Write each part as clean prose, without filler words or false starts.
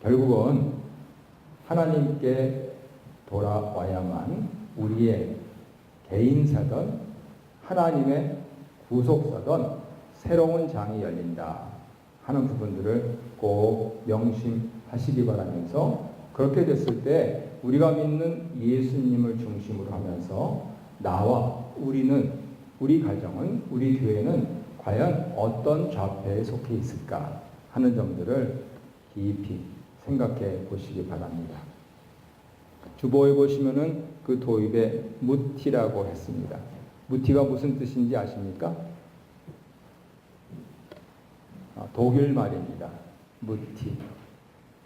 결국은 하나님께 돌아와야만 우리의 개인사든 하나님의 구속사든 새로운 장이 열린다 하는 부분들을 꼭 명심하시기 바라면서, 그렇게 됐을 때 우리가 믿는 예수님을 중심으로 하면서 나와 우리 가정은, 우리 교회는 과연 어떤 좌표에 속해 있을까 하는 점들을 깊이 생각해 보시기 바랍니다. 주보에 보시면은 그 도입에 무티라고 했습니다. 무티가 무슨 뜻인지 아십니까? 독일 말입니다. 무티.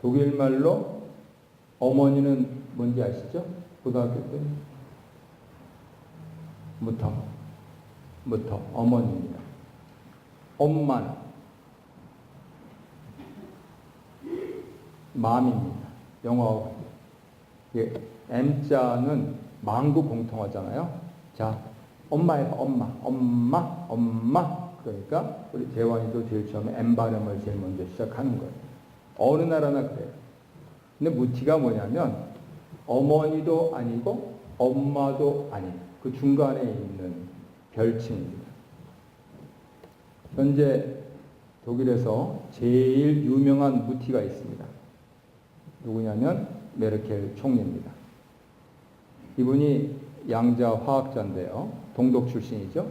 독일 말로 어머니는 뭔지 아시죠? 고등학교 때? 무터, 어머니입니다. 엄마는 맘입니다. 영어하고 M자는 만구 공통어잖아요. 자, 엄마에서 엄마. 그러니까 우리 재환이도 제일 처음에 M 발음을 제일 먼저 시작하는 거예요. 어느 나라나 그래요. 근데 무티가 뭐냐면 어머니도 아니고 엄마도 아닌 그 중간에 있는 별칭입니다. 현재 독일에서 제일 유명한 무티가 있습니다. 누구냐면 메르켈 총리입니다. 이분이 양자 화학자인데요. 동독 출신이죠.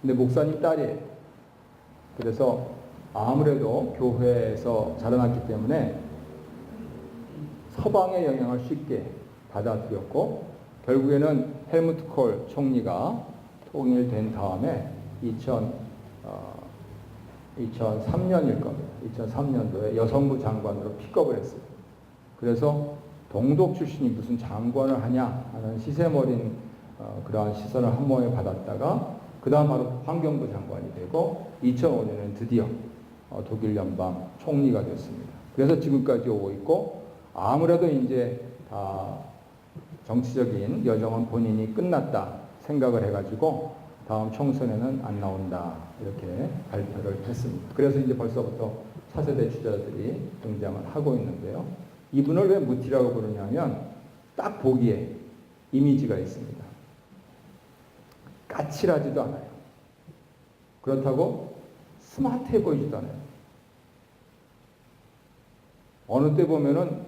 근데 목사님 딸이에요. 그래서 아무래도 교회에서 자라났기 때문에 서방의 영향을 쉽게 받아들였고, 결국에는 헬무트 콜 총리가 통일된 다음에 2003년일 겁니다. 2003년도에 여성부 장관으로 픽업을 했어요. 그래서 동독 출신이 무슨 장관을 하냐 하는 시세머린 그러한 시선을 한 몸에 받았다가 그 다음 바로 환경부 장관이 되고 2005년에는 드디어 독일 연방 총리가 됐습니다. 그래서 지금까지 오고 있고, 아무래도 이제 다 정치적인 여정은 본인이 끝났다 생각을 해가지고 다음 총선에는 안 나온다 이렇게 발표를 했습니다. 그래서 이제 벌써부터 차세대 주자들이 등장을 하고 있는데요. 이분을 왜 무티라고 부르냐면 딱 보기에 이미지가 있습니다. 까칠하지도 않아요. 그렇다고 스마트해 보이지도 않아요. 어느 때 보면은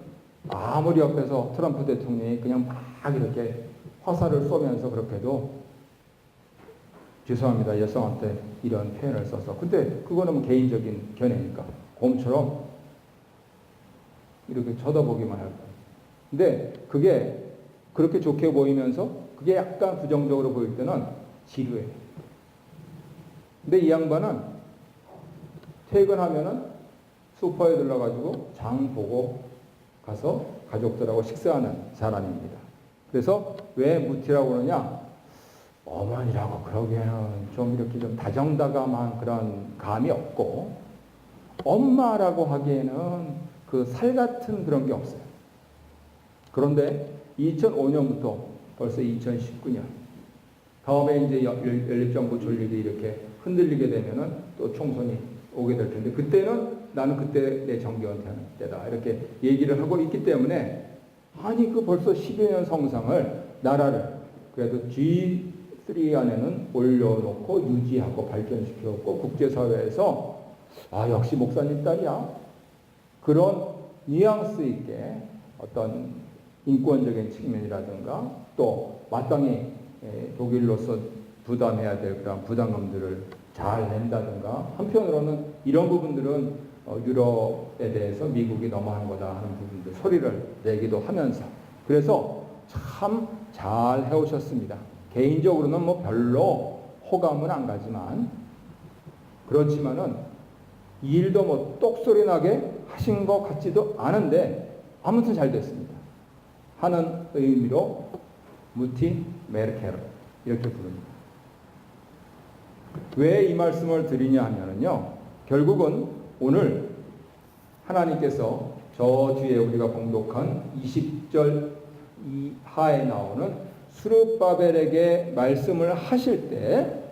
아무리 옆에서 트럼프 대통령이 그냥 막 이렇게 화살을 쏘면서 그렇게도, 죄송합니다, 여성한테 이런 표현을 써서, 근데 그거는 개인적인 견해니까 곰처럼 이렇게 쳐다보기만 할 거예요. 근데 그게 그렇게 좋게 보이면서 그게 약간 부정적으로 보일 때는 지루해요. 근데 이 양반은 퇴근하면은 슈퍼에 들러가지고 장 보고 가서 가족들하고 식사하는 사람입니다. 그래서 왜 무티라고 그러냐? 어머니라고 그러기에는 좀 이렇게 좀 다정다감한 그런 감이 없고, 엄마라고 하기에는 그 살 같은 그런 게 없어요. 그런데 2005년부터 벌써 2019년, 다음에 이제 연립정부 존립이 이렇게 흔들리게 되면은 또 총선이 오게 될 텐데, 그때는 나는 그때 내 정기은퇴하는 때다 이렇게 얘기를 하고 있기 때문에, 아니 그 벌써 10여 년 성상을, 나라를 그래도 G3 안에는 올려놓고 유지하고 발전시켰고, 국제사회에서 역시 목사님 딸이야, 그런 뉘앙스 있게 어떤 인권적인 측면이라든가 또 마땅히 독일로서 부담해야 될 그런 부담감들을 잘 낸다든가, 한편으로는 이런 부분들은 유럽에 대해서 미국이 너무하는 거다 하는 부분들 소리를 내기도 하면서, 그래서 참 잘 해오셨습니다. 개인적으로는 뭐 별로 호감은 안 가지만, 그렇지만은 일도 뭐 똑소리 나게 하신 것 같지도 않은데 아무튼 잘 됐습니다 하는 의미로 무티 메르켈 이렇게 부릅니다. 왜 이 말씀을 드리냐 하면요, 결국은 오늘 하나님께서 저 뒤에 우리가 봉독한 20절 이하에 나오는 스룹바벨에게 말씀을 하실 때,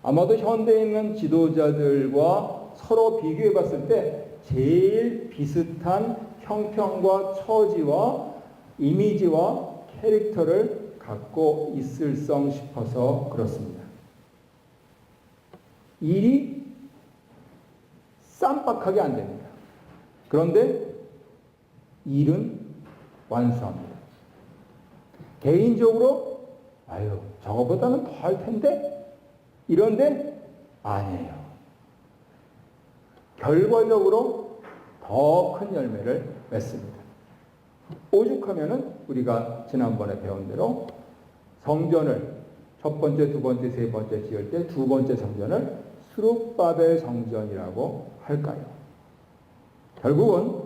아마도 현대에 있는 지도자들과 서로 비교해 봤을 때 제일 비슷한 형편과 처지와 이미지와 캐릭터를 갖고 있을성 싶어서 그렇습니다. 일이 쌈박하게 안 됩니다. 그런데 일은 완수합니다. 개인적으로 아유 저거보다는 더 할 텐데 이런데 아니에요. 결과적으로 더 큰 열매를 맺습니다. 오죽하면은 우리가 지난번에 배운 대로 성전을 첫 번째, 두 번째, 세 번째 지을 때 두 번째 성전을 스룹바벨 성전이라고 할까요? 결국은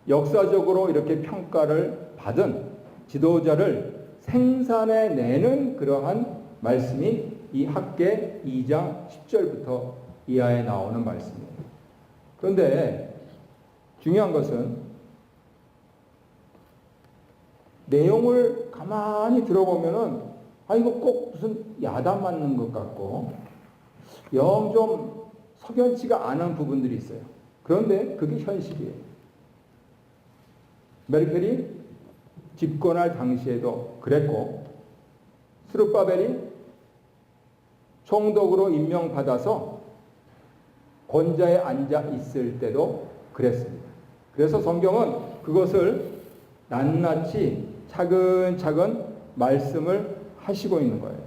역사적으로 이렇게 평가를 받은 지도자를 생산해내는 그러한 말씀이 이 학개 2장 10절부터 이하에 나오는 말씀입니다. 그런데 중요한 것은 내용을 가만히 들어보면은 이거 꼭 무슨 야단 맞는 것 같고 영 좀 석연치가 않은 부분들이 있어요. 그런데 그게 현실이에요. 메르켈이 집권할 당시에도 그랬고 스룹바벨이 총독으로 임명받아서 권좌에 앉아 있을 때도 그랬습니다. 그래서 성경은 그것을 낱낱이 차근차근 말씀을 하시고 있는 거예요.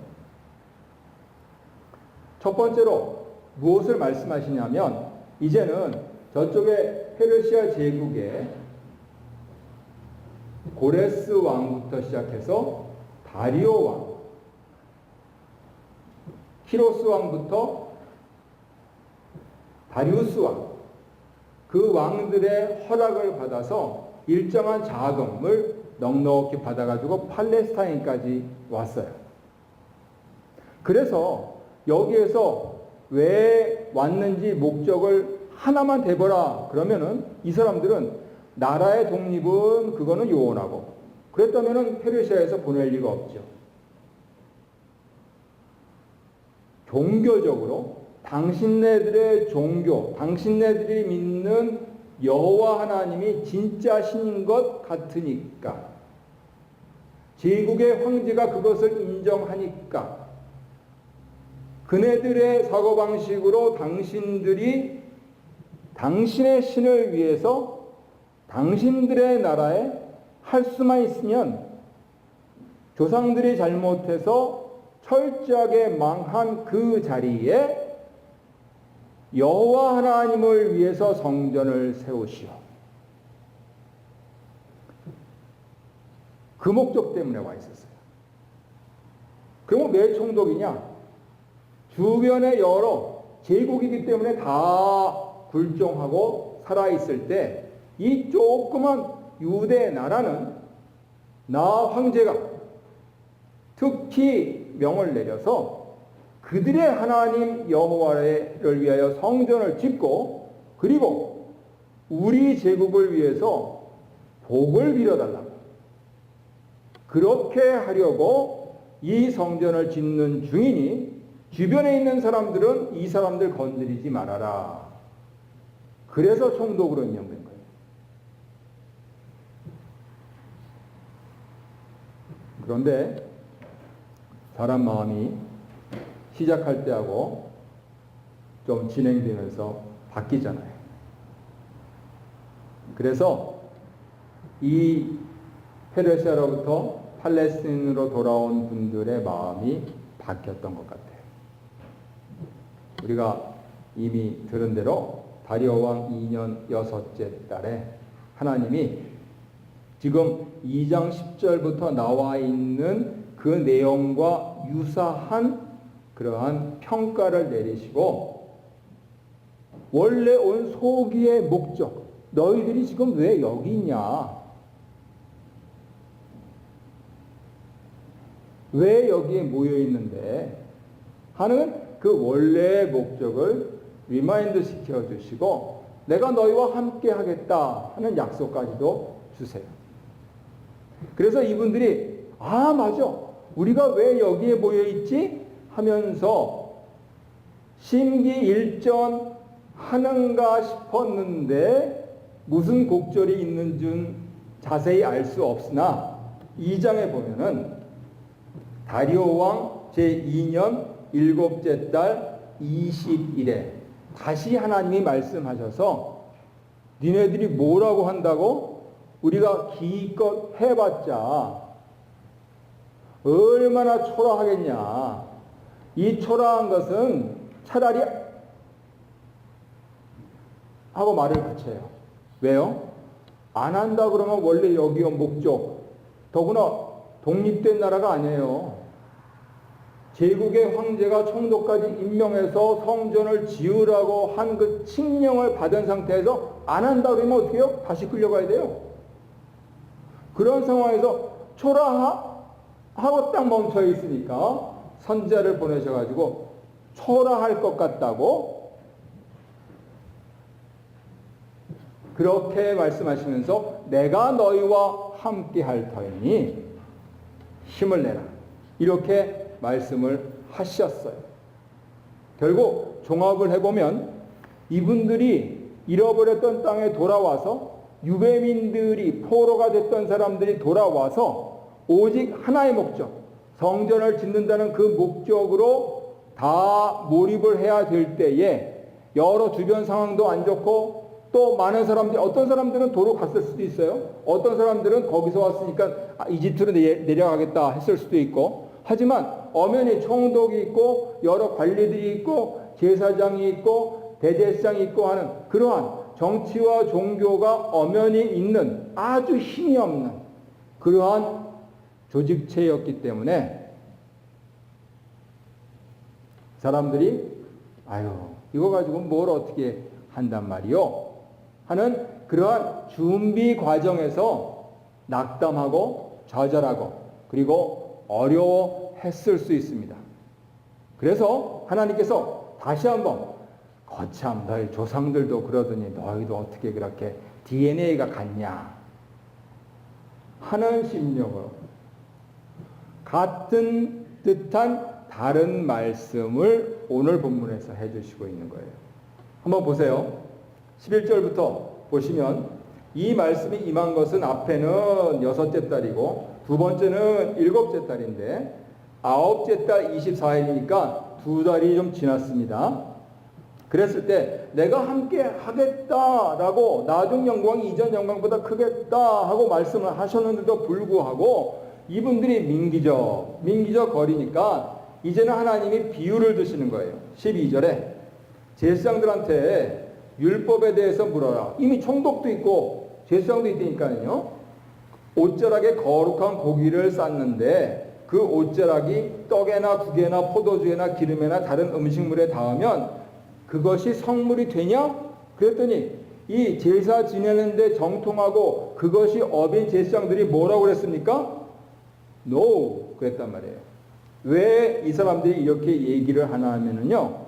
첫 번째로 무엇을 말씀하시냐면 이제는 저쪽에 페르시아 제국의 고레스 왕부터 시작해서 다리오 왕, 키로스 왕부터 다리우스 왕, 그 왕들의 허락을 받아서 일정한 자금을 넉넉히 받아가지고 팔레스타인까지 왔어요. 그래서 여기에서 왜 왔는지 목적을 하나만 대보라 그러면은 이 사람들은 나라의 독립은 그거는 요원하고 그랬다면은 페르시아에서 보낼 리가 없죠. 종교적으로 당신네들의 종교, 당신네들이 믿는 여호와 하나님이 진짜 신인 것 같으니까 제국의 황제가 그것을 인정하니까 그네들의 사고방식으로 당신들이 당신의 신을 위해서 당신들의 나라에 할 수만 있으면 조상들이 잘못해서 철저하게 망한 그 자리에 여호와 하나님을 위해서 성전을 세우시오. 그 목적 때문에 와 있었어요. 그러면 왜 총독이냐? 주변에 여러 제국이기 때문에 다 굴종하고 살아있을 때 이 조그만 유대 나라는 나 황제가 특히 명을 내려서 그들의 하나님 여호와를 위하여 성전을 짓고 그리고 우리 제국을 위해서 복을 빌어달라고 그렇게 하려고 이 성전을 짓는 중이니 주변에 있는 사람들은 이 사람들 건드리지 말아라. 그래서 총독으로 임명된 거예요. 그런데 사람 마음이 시작할 때하고 좀 진행되면서 바뀌잖아요. 그래서 이 페르시아로부터 팔레스틴으로 돌아온 분들의 마음이 바뀌었던 것 같아요. 우리가 이미 들은 대로 다리오 왕 2년 6째 달에 하나님이 지금 2장 10절부터 나와 있는 그 내용과 유사한 그러한 평가를 내리시고 원래 온 소기의 목적 너희들이 지금 왜 여기 있냐? 왜 여기에 모여 있는데? 하는 그 원래의 목적을 리마인드 시켜주시고 내가 너희와 함께 하겠다 하는 약속까지도 주세요. 그래서 이분들이 맞아. 우리가 왜 여기에 모여있지? 하면서 심기일전하는가 싶었는데 무슨 곡절이 있는 줄 자세히 알 수 없으나 2장에 보면은 다리오 왕 제2년 7째 달 20일에 다시 하나님이 말씀하셔서 니네들이 뭐라고 한다고? 우리가 기껏 해봤자 얼마나 초라하겠냐. 이 초라한 것은 차라리 하고 말을 그쳐요. 왜요? 안 한다 그러면 원래 여기요 목적. 더구나 독립된 나라가 아니에요. 제국의 황제가 총독까지 임명해서 성전을 지으라고 한 그 칙령을 받은 상태에서 안 한다 그러면 어떻게 해요? 다시 끌려가야 돼요. 그런 상황에서 초라하고 딱 멈춰 있으니까 선지자를 보내셔가지고 초라할 것 같다고 그렇게 말씀하시면서 내가 너희와 함께 할 터이니 힘을 내라. 이렇게 말씀을 하셨어요. 결국 종합을 해보면 이분들이 잃어버렸던 땅에 돌아와서 유대민들이 포로가 됐던 사람들이 돌아와서 오직 하나의 목적, 성전을 짓는다는 그 목적으로 다 몰입을 해야 될 때에 여러 주변 상황도 안 좋고 또 많은 사람들이 어떤 사람들은 도로 갔을 수도 있어요. 어떤 사람들은 거기서 왔으니까 이집트로 내려가겠다 했을 수도 있고 하지만 엄연히 총독이 있고 여러 관리들이 있고 제사장이 있고 대제사장이 있고 하는 그러한 정치와 종교가 엄연히 있는 아주 힘이 없는 그러한 조직체였기 때문에 사람들이 아유 이거 가지고 뭘 어떻게 한단 말이요 하는 그러한 준비 과정에서 낙담하고 좌절하고 그리고 어려워했을 수 있습니다. 그래서 하나님께서 다시 한번 거참 너희 조상들도 그러더니 너희도 어떻게 그렇게 DNA가 같냐 하는 심령으로 같은 듯한 다른 말씀을 오늘 본문에서 해주시고 있는 거예요. 한번 보세요. 11절부터 보시면 이 말씀이 임한 것은 앞에는 6째 달이고 두 번째는 7째 달인데 9째 달 24일이니까 2달이 좀 지났습니다. 그랬을 때 내가 함께 하겠다라고 나중 영광이 이전 영광보다 크겠다 하고 말씀을 하셨는데도 불구하고 이분들이 민기적 거리니까 이제는 하나님이 비유를 드시는 거예요. 12절에 제사장들한테 율법에 대해서 물어라. 이미 총독도 있고 제사장도 있으니까요. 옷자락에 거룩한 고기를 쌌는데 그 옷자락이 떡에나 국에나 포도주에나 기름에나 다른 음식물에 닿으면 그것이 성물이 되냐? 그랬더니 이 제사 지내는데 정통하고 그것이 업인 제사장들이 뭐라고 그랬습니까? No 그랬단 말이에요. 왜 이 사람들이 이렇게 얘기를 하나 하면은요.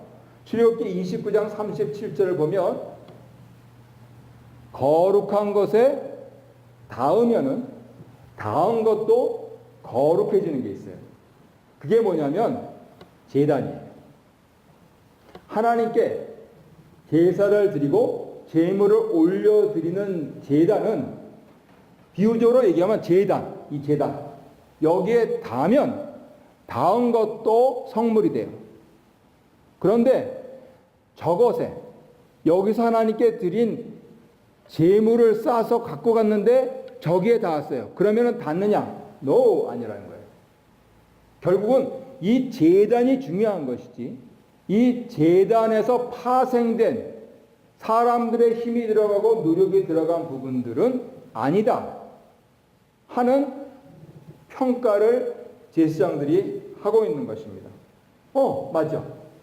출애굽기 29장 37절을 보면 거룩한 것에 닿으면은 닿은 것도 거룩해지는 게 있어요. 그게 뭐냐면 제단이에요. 하나님께 제사를 드리고 제물을 올려드리는 제단은 비유적으로 얘기하면 제단, 이 제단 여기에 닿으면 닿은 것도 성물이 돼요. 그런데 저것에 여기서 하나님께 드린 제물을 싸서 갖고 갔는데 저기에 닿았어요. 그러면은 닿느냐? No, 아니라는 거예요. 결국은 이 제단이 중요한 것이지 이 제단에서 파생된 사람들의 힘이 들어가고 노력이 들어간 부분들은 아니다 하는 평가를 제사장들이 하고 있는 것입니다.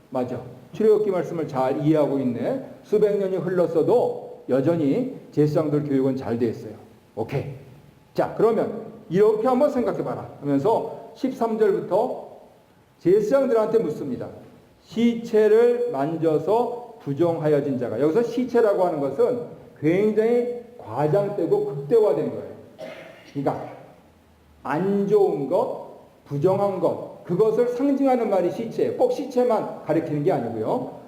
맞아. 출애굽기 말씀을 잘 이해하고 있네. 수백 년이 흘렀어도 여전히 제사장들 교육은 잘 돼 있어요. 오케이. 자, 그러면 이렇게 한번 생각해봐라 하면서 13절부터 제사장들한테 묻습니다. 시체를 만져서 부정하여진 자가 여기서 시체라고 하는 것은 굉장히 과장되고 극대화된 거예요. 그러니까 안 좋은 것, 부정한 것 그것을 상징하는 말이 시체예요. 꼭 시체만 가리키는 게 아니고요.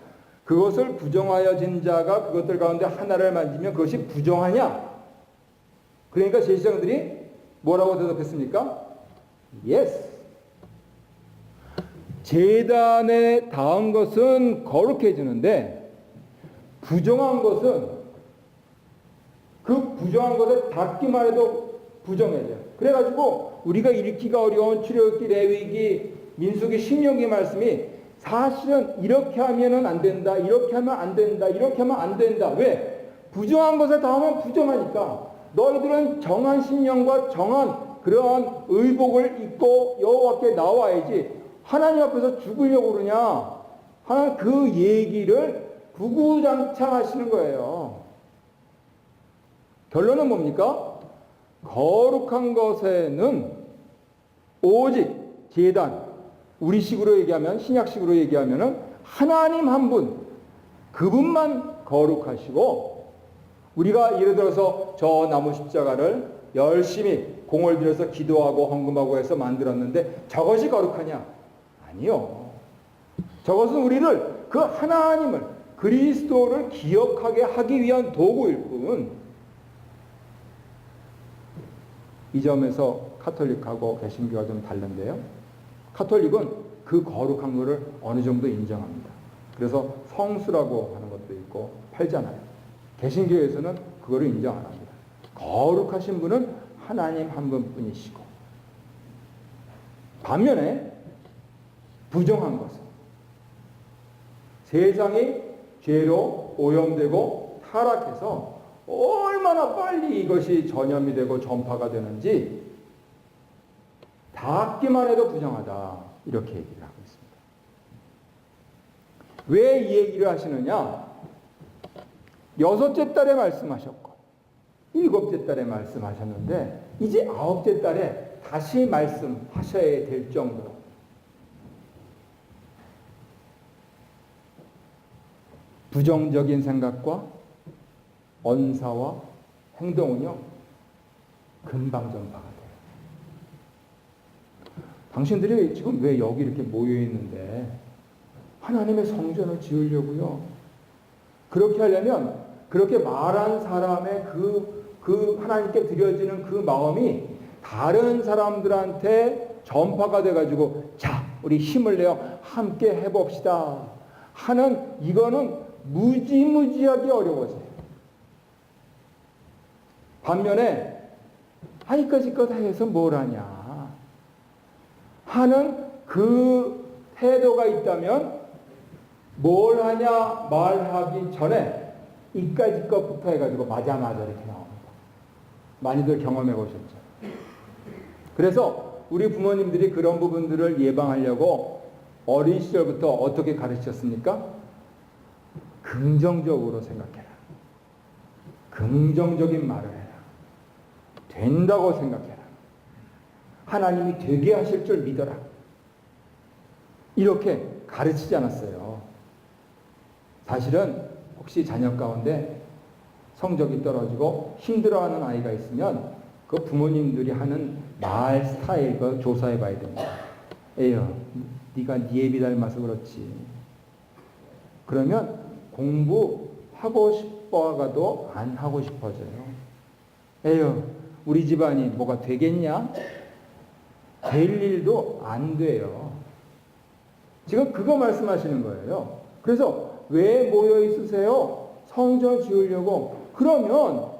그것을 부정하여진 자가 그것들 가운데 하나를 만지면 그것이 부정하냐? 그러니까 제사장들이 뭐라고 대답했습니까? Yes. 제단에 닿은 것은 거룩해지는데 부정한 것은 그 부정한 것에 닿기만 해도 부정해져요. 그래가지고 우리가 읽기가 어려운 출애굽기, 레위기, 민수기, 신명기 말씀이 사실은 이렇게 하면은 안 된다, 이렇게 하면 안 된다, 이렇게 하면 안 된다. 왜? 부정한 것에 닿으면 부정하니까 너희들은 정한 신령과 정한 그러한 의복을 입고 여호와께 나와야지 하나님 앞에서 죽으려고 그러냐? 하나님 그 얘기를 구구장창 하시는 거예요. 결론은 뭡니까? 거룩한 것에는 오직 제단, 우리식으로 얘기하면, 신약식으로 얘기하면은 하나님 한 분, 그분만 거룩하시고, 우리가 예를 들어서 저 나무 십자가를 열심히 공을 들여서 기도하고 헌금하고 해서 만들었는데 저것이 거룩하냐? 아니요. 저것은 우리를 그 하나님을, 그리스도를 기억하게 하기 위한 도구일 뿐. 이 점에서 카톨릭하고 개신교가 좀 다른데요. 카톨릭은 그 거룩한 것을 어느 정도 인정합니다. 그래서 성수라고 하는 것도 있고 팔잖아요. 개신교에서는 그거를 인정 안 합니다. 거룩하신 분은 하나님 한 분뿐이시고, 반면에 부정한 것은 세상이 죄로 오염되고 타락해서 얼마나 빨리 이것이 전염이 되고 전파가 되는지 닿기만 해도 부정하다, 이렇게 얘기를 하고 있습니다. 왜 이 얘기를 하시느냐? 6째 달에 말씀하셨고 7째 달에 말씀하셨는데 이제 9째 달에 다시 말씀하셔야 될 정도로 부정적인 생각과 언사와 행동은요 금방 전파가 돼요. 당신들이 지금 왜 여기 이렇게 모여 있는데 하나님의 성전을 지으려고요? 그렇게 하려면 그렇게 말한 사람의 그 하나님께 드려지는 그 마음이 다른 사람들한테 전파가 돼가지고 자 우리 힘을 내어 함께 해봅시다 하는 이거는 무지무지하게 어려워져요. 반면에 이까짓 해서 뭘 하냐 하는 그 태도가 있다면 뭘 하냐 말하기 전에 이까짓 것부터 해가지고 맞아 이렇게 나옵니다. 많이들 경험해 보셨죠? 그래서 우리 부모님들이 그런 부분들을 예방하려고 어린 시절부터 어떻게 가르치셨습니까? 긍정적으로 생각해라. 긍정적인 말을 해라. 된다고 생각해라. 하나님이 되게 하실 줄 믿어라. 이렇게 가르치지 않았어요. 사실은 혹시 자녀 가운데 성적이 떨어지고 힘들어하는 아이가 있으면 그 부모님들이 하는 말 스타일 그 조사해 봐야 됩니다. 에휴, 네가 네 애비 닮아서 그렇지. 그러면 공부하고 싶어가도 안 하고 싶어져요. 에휴, 우리 집안이 뭐가 되겠냐? 될 일도 안 돼요. 지금 그거 말씀하시는 거예요. 그래서 왜 모여 있으세요? 성전 지으려고. 그러면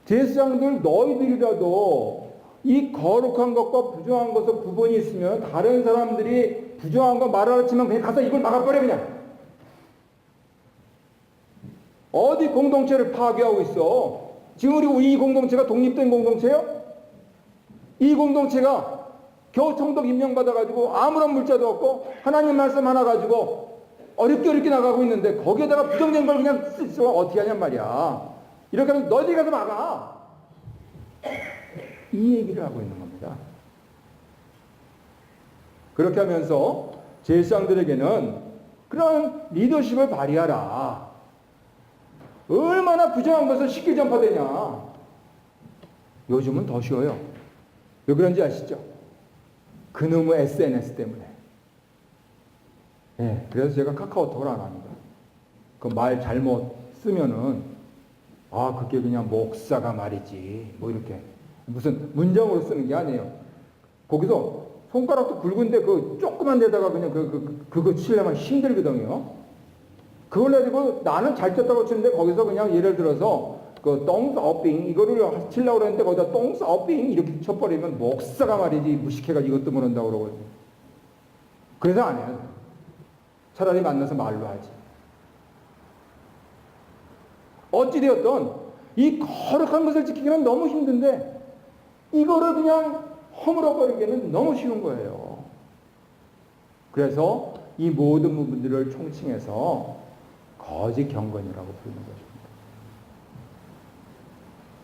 제사장들 너희들이라도 이 거룩한 것과 부정한 것에 구분이 있으면 다른 사람들이 부정한 거 말하라 치면 그냥 가서 이걸 막아버려 그냥. 어디 공동체를 파괴하고 있어? 지금 우리 이 공동체가 독립된 공동체요? 이 공동체가 겨우 총독 임명받아가지고 아무런 물자도 없고 하나님 말씀 하나 가지고 어렵게 나가고 있는데 거기에다가 부정된 걸 그냥 쓰면 어떻게 하냔 말이야. 이렇게 하면 너희들이 가서 막아. 이 얘기를 하고 있는 겁니다. 그렇게 하면서 제사장들에게는 그런 리더십을 발휘하라. 얼마나 부정한 것을 쉽게 전파되냐. 요즘은 더 쉬워요. 왜 그런지 아시죠? 그놈의 SNS 때문에. 예, 그래서 제가 카카오톡을 안 합니다. 그 말 잘못 쓰면은, 아, 그게 그냥 목사가 말이지. 뭐 이렇게. 무슨 문장으로 쓰는 게 아니에요. 거기서 손가락도 굵은데 그 조그만 데다가 그냥 그거 치려면 힘들거든요. 그걸 가지고 나는 잘 쳤다고 치는데 거기서 그냥 예를 들어서 그 똥싸빙 이거를 치려고 그랬는데 거기다 똥싸빙 이렇게 쳐버리면 목사가 말이지 무식해가지고 이것도 모른다고 그러거든요. 그래서 안 해요. 차라리 만나서 말로 하지. 어찌되었든 이 거룩한 것을 지키기는 너무 힘든데 이거를 그냥 허물어버리기는 너무 쉬운 거예요. 그래서 이 모든 부분들을 총칭해서 거짓 경건이라고 부르는 것입니다.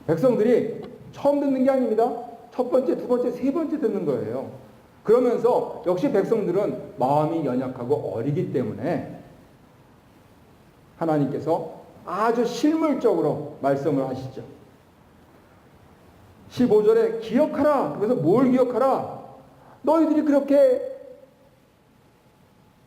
백성들이 처음 듣는 게 아닙니다. 첫 번째, 두 번째, 세 번째 듣는 거예요. 그러면서 역시 백성들은 마음이 연약하고 어리기 때문에 하나님께서 아주 실물적으로 말씀을 하시죠. 15절에 기억하라. 그래서 뭘 기억하라? 너희들이 그렇게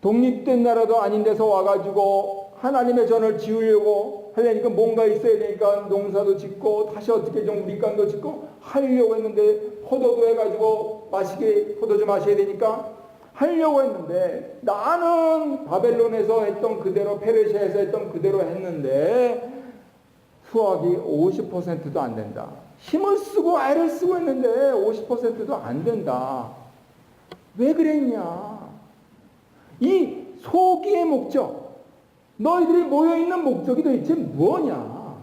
독립된 나라도 아닌 데서 와가지고 하나님의 전을 지으려고 하려니까 뭔가 있어야 되니까 농사도 짓고 다시 어떻게 좀 밑간도 짓고 하려고 했는데 포도도 해가지고 포도주 마셔야 되니까 하려고 했는데 나는 바벨론에서 했던 그대로 페르시아에서 했던 그대로 했는데 수확이 50%도 안 된다. 힘을 쓰고 애를 쓰고 했는데 50%도 안 된다. 왜 그랬냐? 이 소기의 목적, 너희들이 모여있는 목적이 도대체 뭐냐?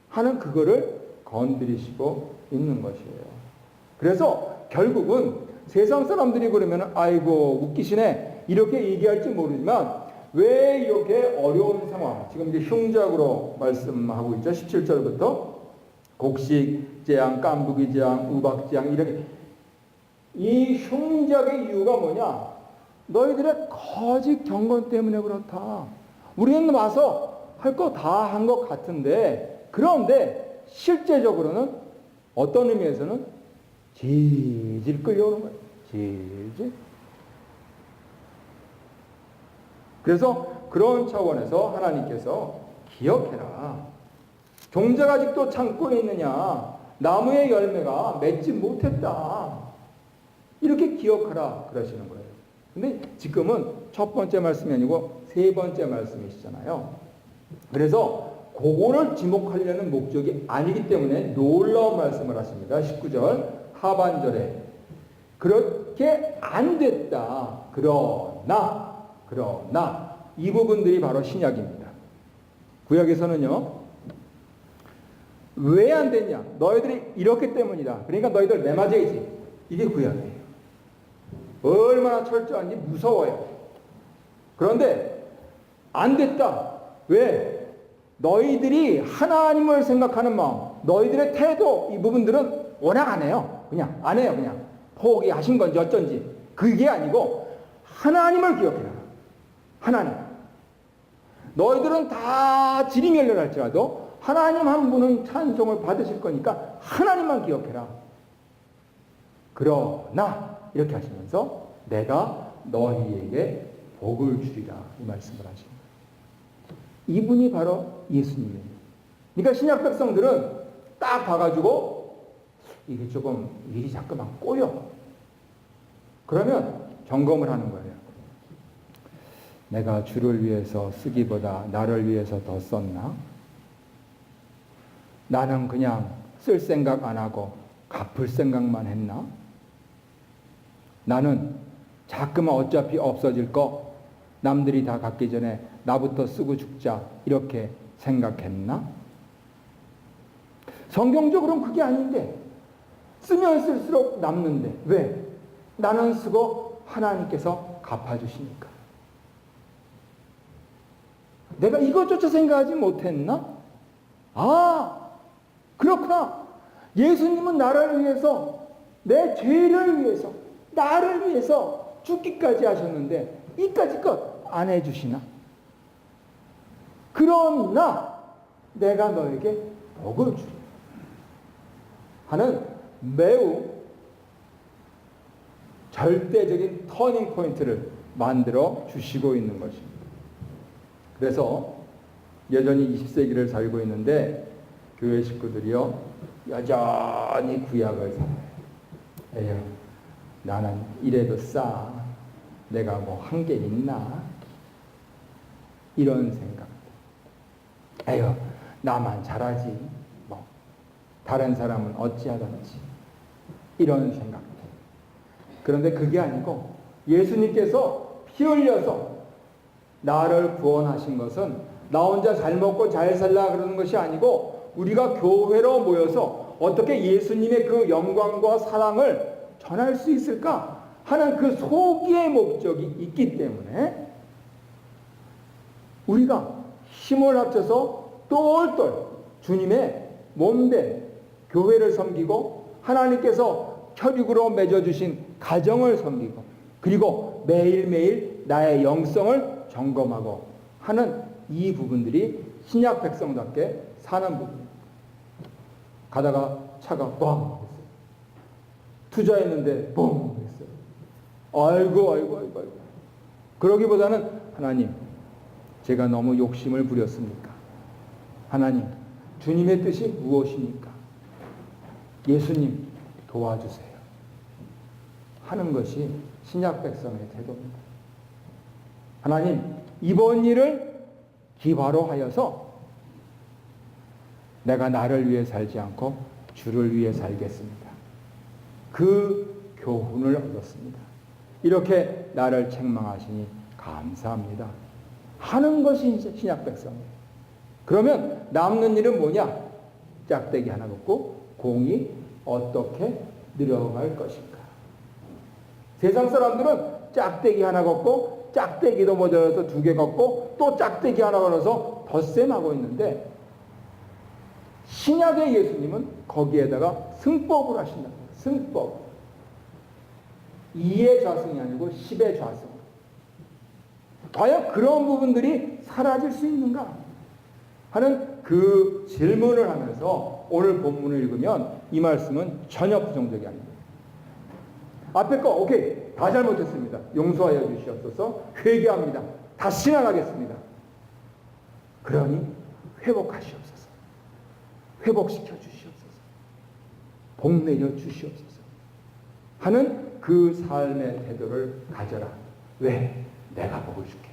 하는 그거를 건드리시고 있는 것이에요. 그래서 결국은 세상 사람들이 그러면 아이고 웃기시네 이렇게 얘기할지 모르지만 왜 이렇게 어려운 상황, 지금 이제 흉작으로 말씀하고 있죠. 17절부터 곡식 재앙, 깐부기 재앙, 우박 재앙 이렇게 이 흉작의 이유가 뭐냐? 너희들의 거짓 경건 때문에 그렇다. 우리는 와서 할 거 다 한 것 같은데 그런데 실제적으로는 어떤 의미에서는 질질 끌려오는 거예요. 질질. 그래서 그런 차원에서 하나님께서 기억해라. 종자가 아직도 창고에 있느냐. 나무의 열매가 맺지 못했다. 이렇게 기억하라 그러시는 거예요. 근데 지금은 첫 번째 말씀이 아니고 세 번째 말씀이시잖아요. 그래서 그거를 지목하려는 목적이 아니기 때문에 놀라운 말씀을 하십니다. 19절 하반절에 그렇게 안 됐다. 그러나 이 부분들이 바로 신약입니다. 구약에서는요. 왜 안 됐냐? 너희들이 이렇기 때문이다. 그러니까 너희들 매맞아야지. 이게 구약이에요. 얼마나 철저한지 무서워요. 그런데 안 됐다. 왜? 너희들이 하나님을 생각하는 마음, 너희들의 태도, 이 부분들은 워낙 안 해요. 그냥 안 해요. 그냥 포기하신 건지 어쩐지. 그게 아니고 하나님을 기억해라. 하나님. 너희들은 다 지리멸렬할지라도 하나님 한 분은 찬송을 받으실 거니까 하나님만 기억해라. 그러나 이렇게 하시면서 내가 너희에게 복을 주리라 이 말씀을 하십니다. 이분이 바로 예수님이에요. 그러니까 신약 백성들은 딱 봐가지고 이게 조금 일이 자꾸만 꼬여. 그러면 점검을 하는 거예요. 내가 주를 위해서 쓰기보다 나를 위해서 더 썼나? 나는 그냥 쓸 생각 안 하고 갚을 생각만 했나? 나는 자꾸만 어차피 없어질 거 남들이 다 갖기 전에 나부터 쓰고 죽자 이렇게 생각했나? 성경적으로는 그게 아닌데 쓰면 쓸수록 남는데 왜? 나는 쓰고 하나님께서 갚아주시니까. 내가 이것조차 생각하지 못했나? 아, 그렇구나. 예수님은 나를 위해서, 내 죄를 위해서, 나를 위해서 죽기까지 하셨는데 이까지 것 안 해주시나? 그러나 내가 너에게 복을 주리 하는 매우 절대적인 터닝 포인트를 만들어 주시고 있는 것입니다. 그래서 여전히 20세기를 살고 있는데 교회 식구들이요 여전히 구약을 살아요. 에휴, 나는 이래도 싸. 내가 뭐 한 게 있나? 이런 생각. 에휴, 나만 잘하지. 뭐 다른 사람은 어찌하든지. 이런 생각. 그런데 그게 아니고 예수님께서 피 흘려서 나를 구원하신 것은 나 혼자 잘 먹고 잘 살라 그러는 것이 아니고 우리가 교회로 모여서 어떻게 예수님의 그 영광과 사랑을 전할 수 있을까 하는 그 소기의 목적이 있기 때문에 우리가 힘을 합쳐서 똘똘 주님의 몸된 교회를 섬기고 하나님께서 혈육으로 맺어주신 가정을 섬기고 그리고 매일매일 나의 영성을 점검하고 하는 이 부분들이 신약 백성답게 사는 부분입니다. 가다가 차가 뻥 했어요. 투자했는데 뻥 했어요. 아이고. 그러기보다는 하나님, 제가 너무 욕심을 부렸습니까? 하나님, 주님의 뜻이 무엇입니까? 예수님 도와주세요. 하는 것이 신약 백성의 태도입니다. 하나님, 이번 일을 기화로 하여서 내가 나를 위해 살지 않고 주를 위해 살겠습니다. 그 교훈을 얻었습니다. 이렇게 나를 책망하시니 감사합니다. 하는 것이 이제 신약 백성이에요. 그러면 남는 일은 뭐냐? 짝대기 하나 걷고 공이 어떻게 늘어갈 것인가? 세상 사람들은 짝대기 하나 걷고 짝대기도 모자라서 2개 걷고 또 짝대기 하나 걸어서 덧셈하고 있는데 신약의 예수님은 거기에다가 승법을 하신다는 거예요. 승법. 2의 좌승이 아니고 10의 좌승. 과연 그런 부분들이 사라질 수 있는가 하는 그 질문을 하면서 오늘 본문을 읽으면 이 말씀은 전혀 부정적이 아닙니다. 앞에 거 오케이 다 잘못했습니다. 용서하여 주시옵소서. 회개합니다. 다시 나가겠습니다. 그러니 회복하시옵소서. 회복시켜 주시옵소서. 복 내려 주시옵소서. 하는 그 삶의 태도를 가져라. 왜? 내가 복을 줄게.